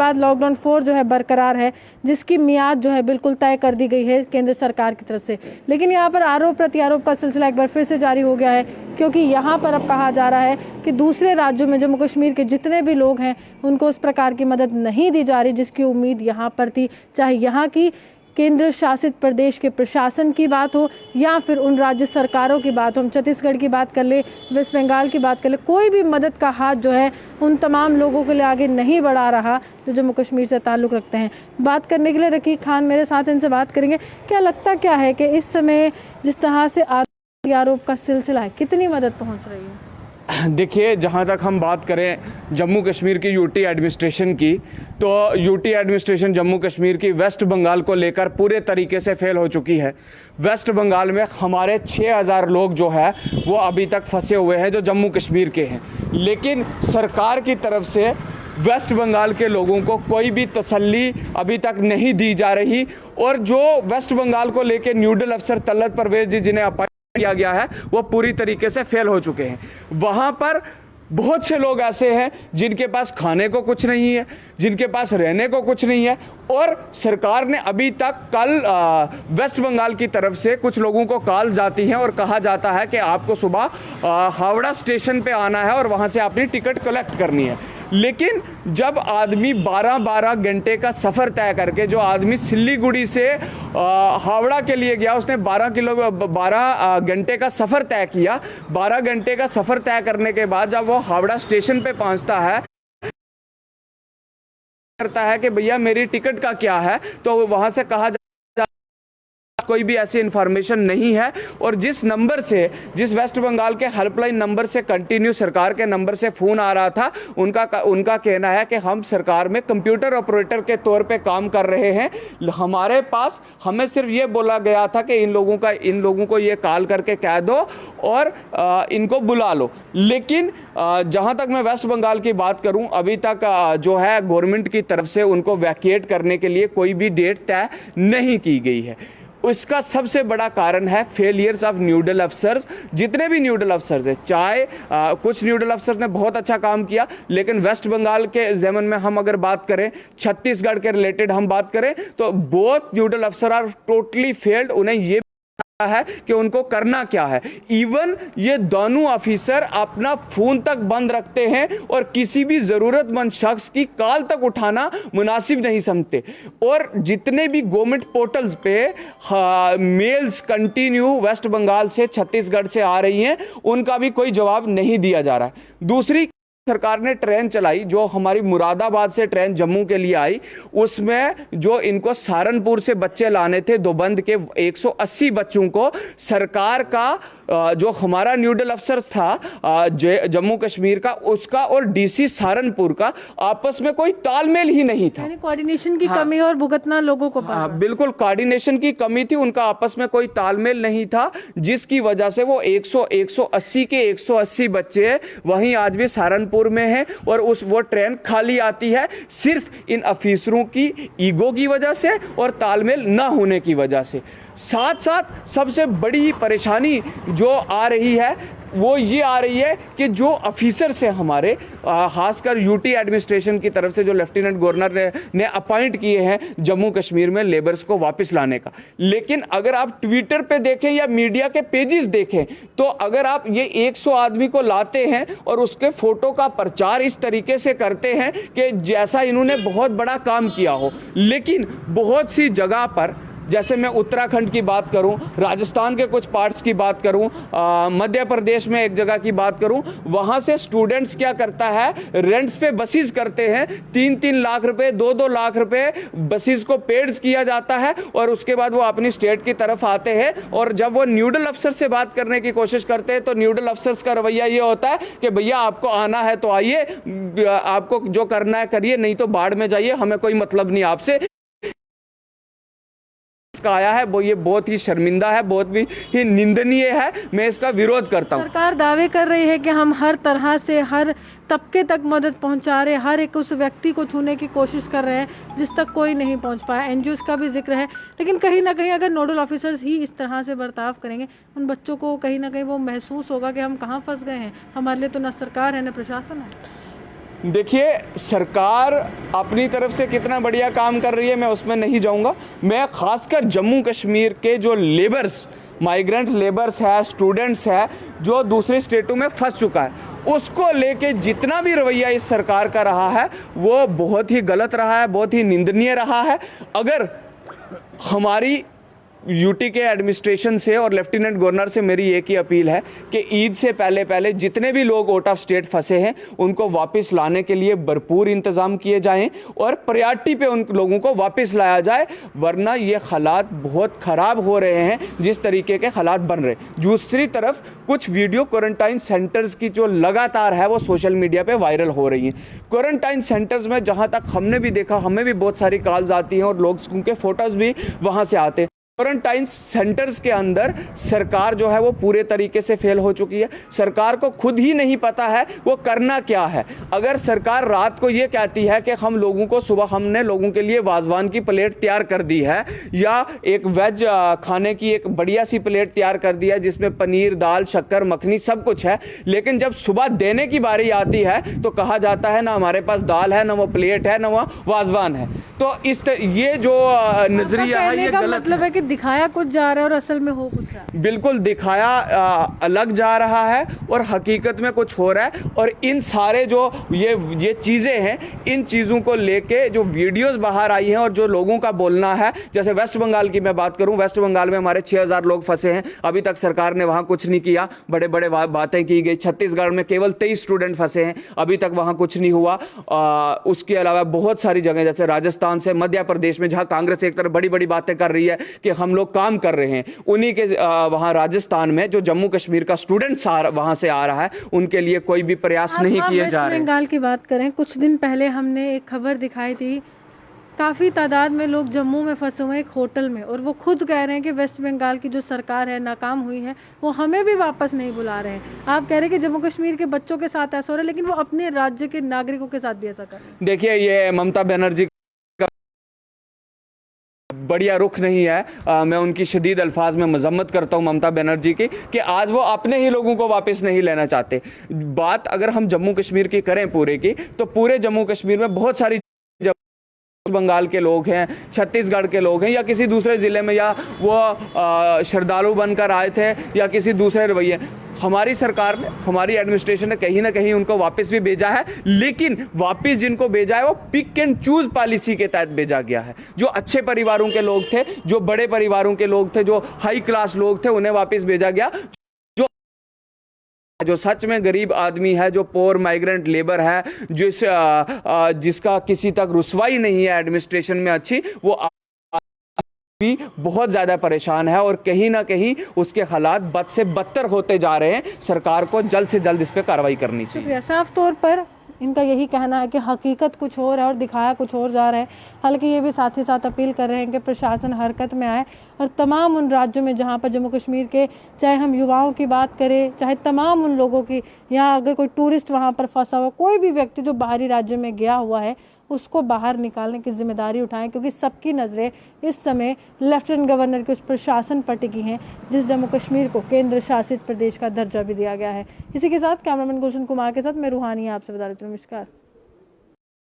बाद लॉकडाउन 4 जो है बरकरार है, जिसकी मियाद जो है बिल्कुल तय कर दी गई है केंद्र सरकार की तरफ से। लेकिन यहाँ पर आरोप प्रत्यारोप का सिलसिला एक बार फिर से जारी हो गया है, क्योंकि यहाँ पर अब कहा जा रहा है कि दूसरे राज्यों में जम्मू कश्मीर के जितने भी लोग हैं उनको उस प्रकार की मदद नहीं दी जा रही जिसकी उम्मीद यहाँ पर थी। चाहे यहाँ की केंद्र शासित प्रदेश के प्रशासन की बात हो या फिर उन राज्य सरकारों की बात हो, हम छत्तीसगढ़ की बात कर ले, वेस्ट बंगाल की बात कर ले, कोई भी मदद का हाथ जो है उन तमाम लोगों के लिए आगे नहीं बढ़ा रहा जो जम्मू कश्मीर से ताल्लुक़ रखते हैं। बात करने के लिए रकीब खान मेरे साथ, इनसे बात करेंगे। क्या लगता क्या है कि इस समय जिस तरह से आरोप का सिलसिला है, कितनी मदद पहुँच रही है? देखिए, जहाँ तक हम बात करें जम्मू कश्मीर की यूटी एडमिनिस्ट्रेशन की, तो यूटी एडमिनिस्ट्रेशन जम्मू कश्मीर की वेस्ट बंगाल को लेकर पूरे तरीके से फेल हो चुकी है। वेस्ट बंगाल में हमारे 6000 लोग जो है वो अभी तक फंसे हुए हैं जो जम्मू कश्मीर के हैं, लेकिन सरकार की तरफ से वेस्ट बंगाल के लोगों को कोई भी तसल्ली अभी तक नहीं दी जा रही। और जो वेस्ट बंगाल को लेकर न्यूडल अफसर तलत परवेज जी जिन्हें किया गया है वो पूरी तरीके से फेल हो चुके हैं। वहां पर बहुत से लोग ऐसे हैं जिनके पास खाने को कुछ नहीं है, जिनके पास रहने को कुछ नहीं है, और सरकार ने अभी तक कल वेस्ट बंगाल की तरफ से कुछ लोगों को कॉल जाती हैं और कहा जाता है कि आपको सुबह हावड़ा स्टेशन पे आना है और वहां से अपनी टिकट कलेक्ट करनी है। लेकिन जब आदमी 12-12 घंटे का सफ़र तय करके, जो आदमी सिल्लीगुड़ी से हावड़ा के लिए गया, उसने 12 घंटे का सफ़र तय किया। 12 घंटे का सफ़र तय करने के बाद जब वो हावड़ा स्टेशन पे पहुंचता है, करता है कि भैया मेरी टिकट का क्या है, तो वहां से कहा कोई भी ऐसी इंफॉर्मेशन नहीं है। और जिस नंबर से, जिस वेस्ट बंगाल के हेल्पलाइन नंबर से कंटिन्यू सरकार के नंबर से फ़ोन आ रहा था, उनका कहना है कि हम सरकार में कंप्यूटर ऑपरेटर के तौर पे काम कर रहे हैं। हमारे पास हमें सिर्फ ये बोला गया था कि इन लोगों को ये कॉल करके कह दो और इनको बुला लो। लेकिन जहां तक मैं वेस्ट बंगाल की बात करूं, अभी तक जो है गवर्नमेंट की तरफ से उनको वैकेट करने के लिए कोई भी डेट तय नहीं की गई है। उसका सबसे बड़ा कारण है फेलियर्स ऑफ न्यूडल अफसर्स। जितने भी न्यूडल अफसर्स हैं, चाहे कुछ न्यूडल अफसर्स ने बहुत अच्छा काम किया, लेकिन वेस्ट बंगाल के ज़मन में हम अगर बात करें, छत्तीसगढ़ के रिलेटेड हम बात करें, तो बोथ न्यूडल अफसर आर टोटली फेल्ड। उन्हें ये है कि उनको करना क्या है। इवन ये दोनों ऑफिसर अपना फोन तक बंद रखते हैं और किसी भी जरूरतमंद शख्स की कॉल तक उठाना मुनासिब नहीं समझते। और जितने भी गवर्नमेंट पोर्टल्स पे मेल्स कंटिन्यू वेस्ट बंगाल से, छत्तीसगढ़ से आ रही हैं, उनका भी कोई जवाब नहीं दिया जा रहा है। दूसरी, सरकार ने ट्रेन चलाई, जो हमारी मुरादाबाद से ट्रेन जम्मू के लिए आई, उसमें जो इनको सहारनपुर से बच्चे लाने थे, दोबंद के 180 बच्चों को सरकार का जो हमारा न्यूडल अफसर था जम्मू कश्मीर का, उसका और डीसी सहारनपुर का आपस में कोई तालमेल ही नहीं था। यानी कोऑर्डिनेशन की कमी और भुगतना लोगों को बिल्कुल कोऑर्डिनेशन की कमी थी, उनका आपस में कोई तालमेल नहीं था, जिसकी वजह से वो 180 के 180 बच्चे वहीं आज भी सहारनपुर में हैं और वो ट्रेन खाली आती है सिर्फ इन अफिसरों की ईगो की वजह से और तालमेल ना होने की वजह से। साथ साथ सबसे बड़ी परेशानी जो आ रही है वो ये आ रही है कि जो ऑफिसर से हमारे खासकर यूटी एडमिनिस्ट्रेशन की तरफ से जो लेफ्टिनेंट गवर्नर ने अपॉइंट किए हैं जम्मू कश्मीर में लेबर्स को वापस लाने का, लेकिन अगर आप ट्विटर पे देखें या मीडिया के पेजेस देखें, तो अगर आप ये 100 आदमी को लाते हैं और उसके फोटो का प्रचार इस तरीके से करते हैं कि जैसा इन्होंने बहुत बड़ा काम किया हो, लेकिन बहुत सी जगह पर, जैसे मैं उत्तराखंड की बात करूं, राजस्थान के कुछ पार्ट्स की बात करूं, मध्य प्रदेश में एक जगह की बात करूं, वहां से स्टूडेंट्स क्या करता है, रेंट्स पे बसेस करते हैं, 3-3 लाख रुपए, 2-2 लाख रुपए बसेस को पेड किया जाता है और उसके बाद वो अपनी स्टेट की तरफ आते हैं। और जब वो न्यूडल अफसर से बात करने की कोशिश करते हैं तो न्यूडल अफसर्स का रवैया ये होता है कि भैया आपको आना है तो आइए, आपको जो करना है करिए, नहीं तो बाढ़ में जाइए, हमें कोई मतलब नहीं आपसे। का आया है वो ये बहुत ही शर्मिंदा है, बहुत ही निंदनीय है, मैं इसका विरोध करता हूँ। सरकार दावे कर रही है कि हम हर तरह से हर तबके तक मदद पहुंचा रहे, हर एक उस व्यक्ति को छूने की कोशिश कर रहे हैं जिस तक कोई नहीं पहुंच पाया। एनजीओस का भी जिक्र है, लेकिन कहीं ना कहीं अगर नोडल ऑफिसर्स ही इस तरह से बर्ताव करेंगे, उन बच्चों को कहीं ना कहीं वो महसूस होगा कि हम कहाँ फंस गए हैं, हमारे लिए तो न सरकार है न प्रशासन है। देखिए, सरकार अपनी तरफ से कितना बढ़िया काम कर रही है मैं उसमें नहीं जाऊंगा। मैं खासकर जम्मू कश्मीर के जो लेबर्स, माइग्रेंट लेबर्स है, स्टूडेंट्स है, जो दूसरे स्टेटों में फंस चुका है, उसको लेके जितना भी रवैया इस सरकार का रहा है वो बहुत ही गलत रहा है, बहुत ही निंदनीय रहा है। अगर हमारी यूटी के एडमिनिस्ट्रेशन से और लेफ्टिनेंट गवर्नर से मेरी एक ही अपील है कि ईद से पहले पहले जितने भी लोग आउट ऑफ स्टेट फंसे हैं उनको वापस लाने के लिए भरपूर इंतजाम किए जाएं और प्रायोरिटी पे उन लोगों को वापस लाया जाए, वरना ये हालात बहुत ख़राब हो रहे हैं जिस तरीके के हालात बन रहे हैं। दूसरी तरफ कुछ वीडियो क्वारंटाइन सेंटर्स की जो लगातार है वो सोशल मीडिया पे वायरल हो रही हैं। क्वारंटाइन सेंटर्स में जहाँ तक हमने भी देखा, हमें भी बहुत सारी कॉल्स आती हैं और लोग उनके फोटोज़ भी वहाँ से आते हैं। क्वारंटाइन सेंटर्स के अंदर सरकार जो है वो पूरे तरीके से फेल हो चुकी है। सरकार को खुद ही नहीं पता है वो करना क्या है। अगर सरकार रात को ये कहती है कि हम लोगों को सुबह हमने लोगों के लिए वाजवान की प्लेट तैयार कर दी है या एक वेज खाने की एक बढ़िया सी प्लेट तैयार कर दी है जिसमें पनीर, दाल, शक्कर, मखनी सब कुछ है, लेकिन जब सुबह देने की बारी आती है तो कहा जाता है ना हमारे पास दाल है, ना वो प्लेट है, ना वो वाजवान है। तो ये जो नजरिया है ये गलत मतलब है कि दिखाया कुछ जा रहा है और असल में हो कुछ रहा है। बिल्कुल दिखाया अलग जा रहा है और हकीकत में कुछ हो रहा है। और इन सारे जो ये चीज़ें हैं, इन चीज़ों को लेके जो वीडियोस बाहर आई हैं और जो लोगों का बोलना है, जैसे वेस्ट बंगाल की मैं बात करूं, वेस्ट बंगाल में हमारे 6000 लोग फंसे हैं, अभी तक सरकार ने वहां कुछ नहीं किया, बड़े बड़े बातें की गई। छत्तीसगढ़ में केवल 23 स्टूडेंट फंसे हैं, अभी तक वहां कुछ नहीं हुआ। उसके अलावा बहुत सारी जगह जैसे राजस्थान से मध्य प्रदेश में जहां कांग्रेस एक तरफ बड़ी बड़ी बातें कर रही है कि हम लोग काम कर रहे हैं, उन्हीं के वहां राजस्थान में जो जम्मू कश्मीर का स्टूडेंट वहां से आ रहा है उनके लिए कोई भी प्रयास नहीं किए जा रहे हैं। बंगाल की बात करें, कुछ दिन पहले हमने एक खबर दिखाई थी, काफ़ी तादाद में लोग जम्मू में फंसे हुए एक होटल में, और वो खुद कह रहे हैं कि वेस्ट बंगाल की जो सरकार है नाकाम हुई है, वो हमें भी वापस नहीं बुला रहे हैं। आप कह रहे हैं कि जम्मू कश्मीर के बच्चों के साथ ऐसा हो रहा है, लेकिन वो अपने राज्य के नागरिकों के साथ भी ऐसा कर रहे हैं। देखिए, ये ममता बनर्जी बढ़िया रुख नहीं है। मैं उनकी शदीद अल्फाज में मजम्मत करता हूं ममता बनर्जी की कि आज वो अपने ही लोगों को वापस नहीं लेना चाहते। बात अगर हम जम्मू कश्मीर की करें पूरे की, तो पूरे जम्मू कश्मीर में बहुत सारी बंगाल के लोग हैं, छत्तीसगढ़ के लोग हैं, या किसी दूसरे ज़िले में, या वो श्रद्धालु बनकर आए थे या किसी दूसरे रवैये। हमारी सरकार ने, हमारी एडमिनिस्ट्रेशन ने कहीं ना कहीं उनको वापस भी भेजा है, लेकिन वापस जिनको भेजा है वो पिक एंड चूज पॉलिसी के तहत भेजा गया है। जो अच्छे परिवारों के लोग थे, जो बड़े परिवारों के लोग थे, जो हाई क्लास लोग थे, उन्हें वापस भेजा गया। जो सच में गरीब आदमी है, जो पोर माइग्रेंट लेबर है, जिसका किसी तक रुसवाई नहीं है एडमिनिस्ट्रेशन में अच्छी, वो भी बहुत ज़्यादा परेशान है और कहीं ना कहीं उसके हालात बद से बदतर होते जा रहे हैं। सरकार को जल्द से जल्द इस पर कार्रवाई करनी चाहिए। साफ तौर पर इनका यही कहना है कि हकीकत कुछ और है और दिखाया कुछ और जा रहा है। हालांकि ये भी साथ ही साथ अपील कर रहे हैं कि प्रशासन हरकत में आए और तमाम उन राज्यों में जहां पर जम्मू कश्मीर के, चाहे हम युवाओं की बात करें, चाहे तमाम उन लोगों की, या अगर कोई टूरिस्ट वहां पर फंसा हुआ, कोई भी व्यक्ति जो बाहरी राज्यों में गया हुआ है, उसको बाहर निकालने की जिम्मेदारी उठाएं, क्योंकि सबकी नज़रें इस समय लेफ्टिनेंट गवर्नर के उस प्रशासन पर टिकी हैं जिस जम्मू कश्मीर को केंद्र शासित प्रदेश का दर्जा भी दिया गया है। इसी के साथ कैमरामैन गुलशन कुमार के साथ मैं रूहानी आपसे बता देती हूँ। नमस्कार।